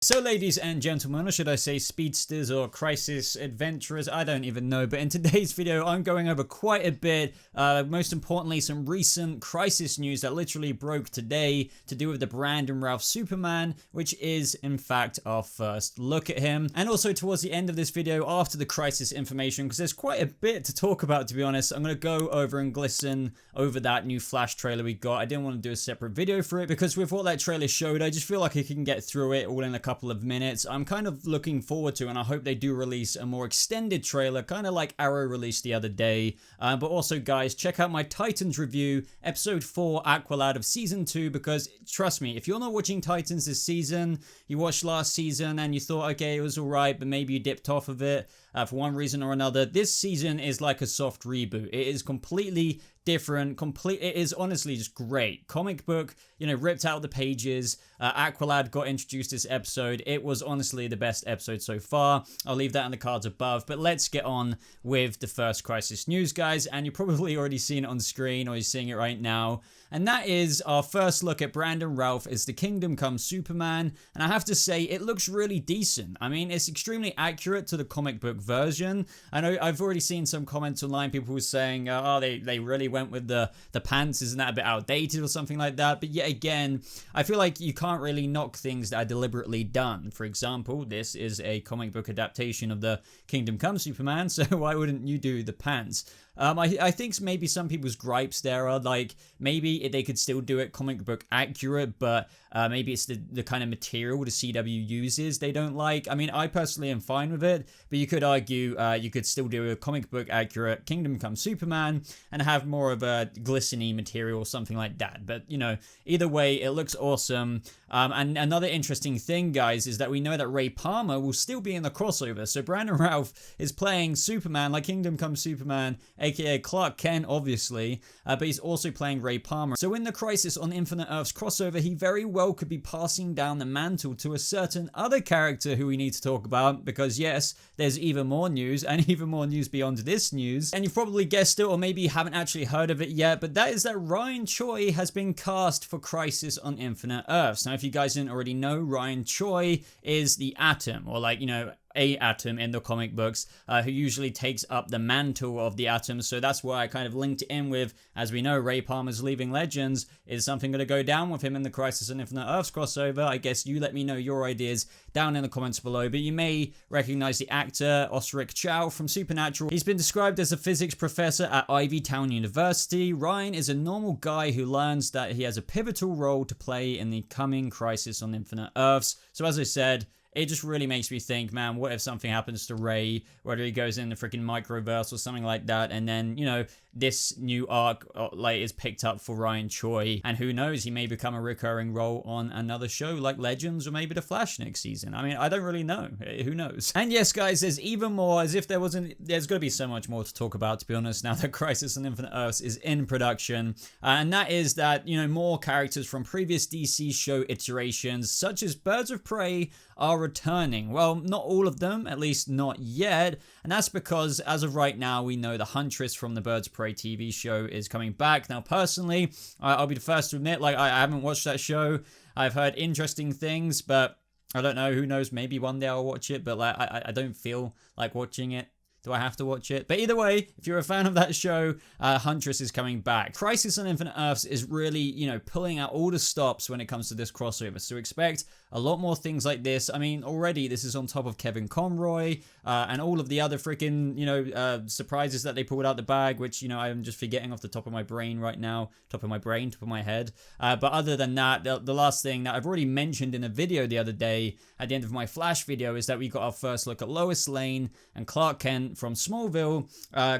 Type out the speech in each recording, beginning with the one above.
So ladies and gentlemen, or should I say speedsters or crisis adventurers, I don't even know, but in today's video I'm going over quite a bit, most importantly some recent crisis news that literally broke today to do with the Brandon Routh Superman, which is in fact our first look at him. And also towards the end of this video, after the crisis information, because there's quite a bit to talk about to be honest, I'm going to go over and glisten over that new Flash trailer we got. I didn't want to do a separate video for it because with what that trailer showed, I just feel like I can get through it all in a couple of minutes. I'm kind of looking forward to, and I hope they do release a more extended trailer, kind of like Arrow released the other day. But also guys, check out my Titans review, episode 4, Aqualad of season 2, because trust me, if you're not watching Titans this season, you watched last season and you thought, okay, it was alright, but maybe you dipped off of it for one reason or another, this season is like a soft reboot. It is completely different, it is honestly just great. Comic book, you know, ripped out the pages. Aqualad got introduced this episode. It was honestly the best episode so far. I'll leave that in the cards above, but let's get on with the first crisis news, guys. And you've probably already seen it on screen, or you're seeing it right now. And that is our first look at Brandon Routh as the Kingdom Come Superman. And I have to say, it looks really decent. I mean, it's extremely accurate to the comic book version. I know I've already seen some comments online, people were saying, oh, they really went with the pants, isn't that a bit outdated or something like that? But yet again, I feel like you can't really knock things that are deliberately done. For example, this is a comic book adaptation of the Kingdom Come Superman, so why wouldn't you do the pants? I think maybe some people's gripes there are like, maybe they could still do it comic book accurate, but maybe it's the kind of material the CW uses they don't like. I mean, I personally am fine with it, but you could argue you could still do a comic book accurate Kingdom Come Superman and have more of a glistening material or something like that. But, you know, either way, it looks awesome. And another interesting thing, guys, is that we know that Ray Palmer will still be in the crossover. So Brandon Routh is playing Superman, like Kingdom Come Superman, aka Clark Kent, obviously, but he's also playing Ray Palmer. So in the Crisis on Infinite Earths crossover, he very well could be passing down the mantle to a certain other character who we need to talk about, because yes, there's even more news, and even more news beyond this news. And you've probably guessed it, or maybe you haven't actually heard of it yet, but that is that Ryan Choi has been cast for Crisis on Infinite Earths. Now, if you guys didn't already know, Ryan Choi is the Atom, or like, you know, a Atom in the comic books, who usually takes up the mantle of the Atom. So that's why I kind of linked it in with, as we know, Ray Palmer's leaving Legends. Is something going to go down with him in the Crisis on Infinite Earths crossover? I guess you let me know your ideas down in the comments below. But you may recognize the actor Osric Chow from Supernatural. He's been described as a physics professor at Ivy Town University. Ryan is a normal guy who learns that he has a pivotal role to play in the coming Crisis on Infinite Earths. So as I said, it just really makes me think, man, what if something happens to Ray, whether he goes in the freaking microverse or something like that, and then, you know, this new arc like is picked up for Ryan Choi, and who knows, he may become a recurring role on another show like Legends or maybe The Flash next season. I mean, I don't really know. Who knows? And yes, guys, there's even more, as if there's going to be so much more to talk about, to be honest, now that Crisis on Infinite Earths is in production. And that is that, you know, more characters from previous DC show iterations, such as Birds of Prey, are returning. Well, not all of them, at least not yet, and that's because as of right now we know the Huntress from the Birds of Prey TV show is coming back. Now personally, I'll be the first to admit, like, I haven't watched that show. I've heard interesting things, but I don't know, who knows, maybe one day I'll watch it, but like I don't feel like watching it. Do I have to watch it? But either way, if you're a fan of that show, Huntress is coming back. Crisis on Infinite Earths is really, you know, pulling out all the stops when it comes to this crossover. So expect a lot more things like this. I mean, already this is on top of Kevin Conroy and all of the other freaking, you know, surprises that they pulled out the bag, which, you know, I'm just forgetting off the top of my brain right now. Top of my head. But other than that, the last thing that I've already mentioned in a video the other day at the end of my Flash video is that we got our first look at Lois Lane and Clark Kent from Smallville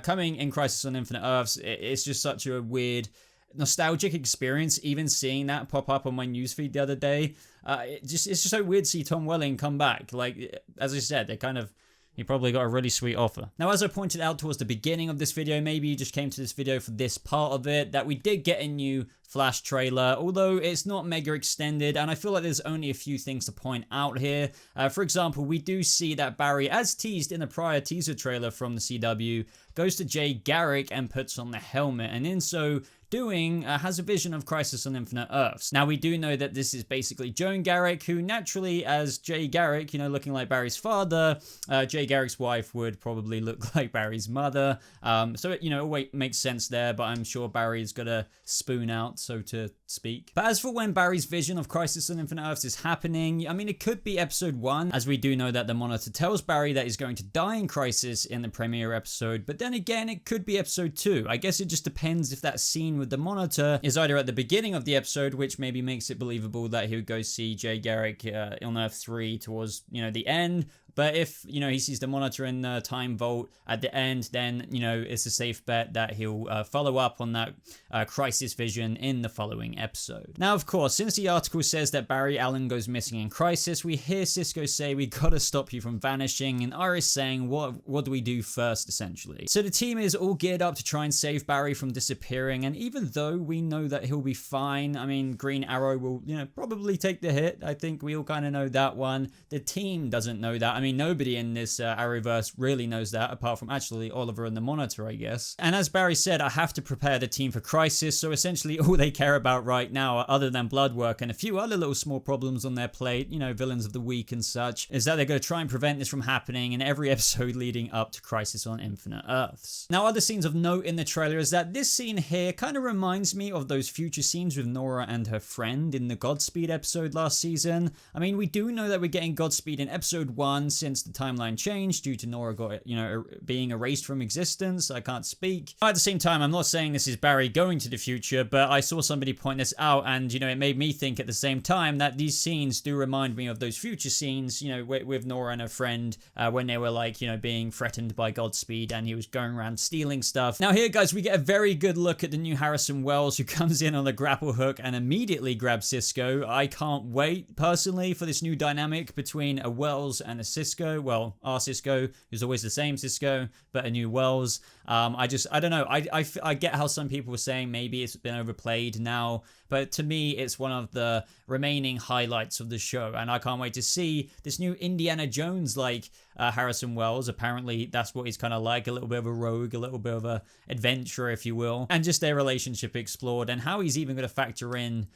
coming in Crisis on Infinite Earths. It's just such a weird, nostalgic experience, even seeing that pop up on my newsfeed the other day. It's just so weird to see Tom Welling come back. Like, as I said, he probably got a really sweet offer. Now, as I pointed out towards the beginning of this video, maybe you just came to this video for this part of it, that we did get a new Flash trailer, although it's not mega extended, and I feel like there's only a few things to point out here. For example, we do see that Barry, as teased in the prior teaser trailer from the CW, goes to Jay Garrick and puts on the helmet, and in so doing has a vision of Crisis on Infinite Earths. Now, we do know that this is basically Joan Garrick, who naturally, as Jay Garrick, looking like Barry's father, Jay Garrick's wife would probably look like Barry's mother. So it makes sense there, but I'm sure Barry's got a spoon out, so to speak. But as for when Barry's vision of Crisis on Infinite Earths is happening, I mean, it could be episode 1, as we do know that the Monitor tells Barry that he's going to die in Crisis in the premiere episode, but then again, it could be episode 2. I guess it just depends if that scene with the Monitor is either at the beginning of the episode, which maybe makes it believable that he would go see Jay Garrick on Earth 3 towards, the end. But if, he sees the Monitor in the time vault at the end, then, it's a safe bet that he'll follow up on that Crisis vision in the following episode. Now, of course, since the article says that Barry Allen goes missing in Crisis, we hear Cisco say, "We gotta stop you from vanishing," and Iris saying, what do we do first, essentially? So the team is all geared up to try and save Barry from disappearing, and even though we know that he'll be fine, I mean, Green Arrow will, probably take the hit. I think we all kind of know that one. The team doesn't know that. I mean, nobody in this Arrowverse really knows that, apart from actually Oliver and the Monitor, I guess. And as Barry said, I have to prepare the team for Crisis, so essentially all they care about right now, other than blood work and a few other little small problems on their plate, villains of the week and such, is that they're going to try and prevent this from happening in every episode leading up to Crisis on Infinite Earths. Now, other scenes of note in the trailer is that this scene here kind of reminds me of those future scenes with Nora and her friend in the Godspeed episode last season. I mean, we do know that we're getting Godspeed in episode 1 since the timeline changed due to Nora being erased from existence. I can't speak. At the same time, I'm not saying this is Barry going to the future, but I saw somebody point this out, and it made me think at the same time that these scenes do remind me of those future scenes, with Nora and her friend when they were being threatened by Godspeed and he was going around stealing stuff. Now here, guys, we get a very good look at the new Harrison Wells, who comes in on the grapple hook and immediately grabs Cisco. I can't wait personally for this new dynamic between a Wells and a Cisco. Well, our Cisco, who's always the same Cisco, but a new Wells. I don't know. I get how some people were saying maybe it's been overplayed now, but to me, it's one of the remaining highlights of the show, and I can't wait to see this new Indiana Jones Harrison Wells. Apparently, that's what he's kind of like, a little bit of a rogue, a little bit of a adventurer, if you will, and just their relationship explored, and how he's even going to factor in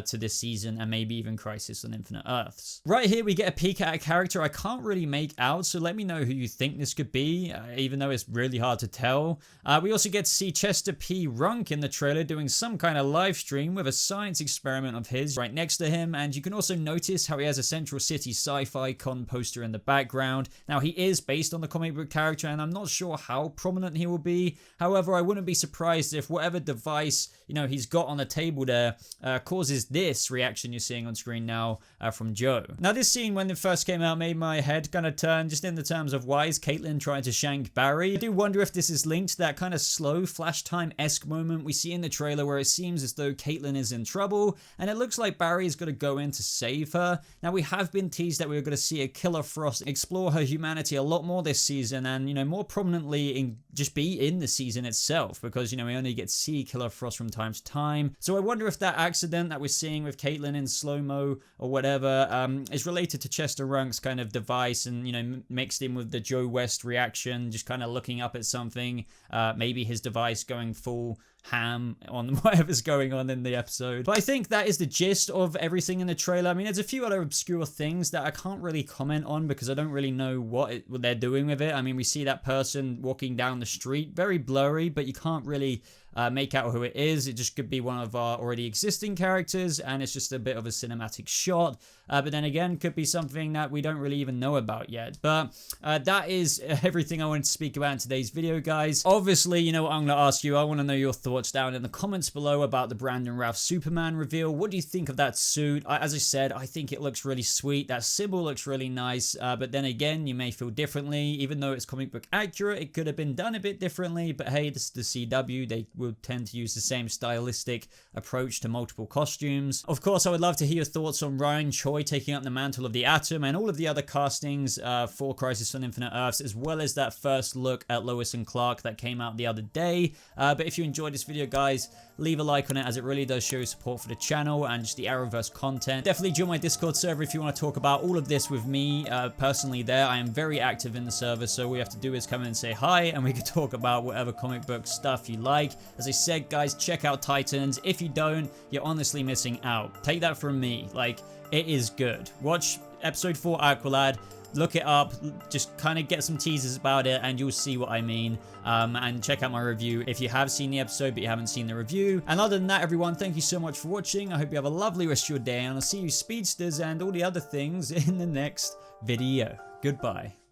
to this season and maybe even Crisis on Infinite Earths. Right here, we get a peek at a character I can't really make out, so let me know who you think this could be, even though it's really hard to tell. We also get to see Chester P. Runk in the trailer doing some kind of live stream with a science experiment of his right next to him, and you can also notice how he has a Central City Sci-Fi Con poster in the background. Now, he is based on the comic book character, and I'm not sure how prominent he will be. However, I wouldn't be surprised if whatever device he's got on the table there causes this reaction you're seeing on screen now from Joe. Now, this scene, when it first came out, made my head kind of turn, just in the terms of why is Caitlin trying to shank Barry. I do wonder if this is linked to that kind of slow flash time-esque moment we see in the trailer where it seems as though Caitlin is in trouble, and it looks like Barry is going to go in to save her. Now, we have been teased that we're going to see a Killer Frost explore her humanity a lot more this season, and more prominently just be in the season itself, because we only get to see Killer Frost from time to time. So I wonder if that accident that we're seeing with Caitlin in slow-mo or whatever is related to Chester Runk's kind of device, and mixed in with the Joe West reaction, just kind of looking up at something, maybe his device going full ham on whatever's going on in the episode. But I think that is the gist of everything in the trailer. I mean, there's a few other obscure things that I can't really comment on because I don't really know what they're doing with it. I mean, we see that person walking down the street, very blurry, but you can't really make out who it is. It just could be one of our already existing characters, and it's just a bit of a cinematic shot. But then again, could be something that we don't really even know about yet. But that is everything I wanted to speak about in today's video, guys. Obviously, what I'm going to ask you. I want to know your thoughts down in the comments below about the Brandon Routh Superman reveal. What do you think of that suit? As I said, I think it looks really sweet. That symbol looks really nice. But then again, you may feel differently. Even though it's comic book accurate, it could have been done a bit differently. But hey, this is the CW. They will tend to use the same stylistic approach to multiple costumes. Of course, I would love to hear your thoughts on Ryan Choi taking up the mantle of the Atom and all of the other castings for Crisis on Infinite Earths, as well as that first look at Lois and Clark that came out the other day. But if you enjoyed this video, guys, leave a like on it, as it really does show support for the channel and just the Arrowverse content. Definitely join my Discord server if you want to talk about all of this with me personally there. I am very active in the server, so all you have to do is come in and say hi, and we can talk about whatever comic book stuff you like. As I said, guys, check out Titans. If you don't, you're honestly missing out. Take that from me. Like, it is good. Watch episode 4 Aqualad. Look it up, just kind of get some teasers about it, and you'll see what I mean. And check out my review if you have seen the episode but you haven't seen the review. And other than that, everyone, thank you so much for watching. I hope you have a lovely rest of your day, and I'll see you speedsters and all the other things in the next video. Goodbye.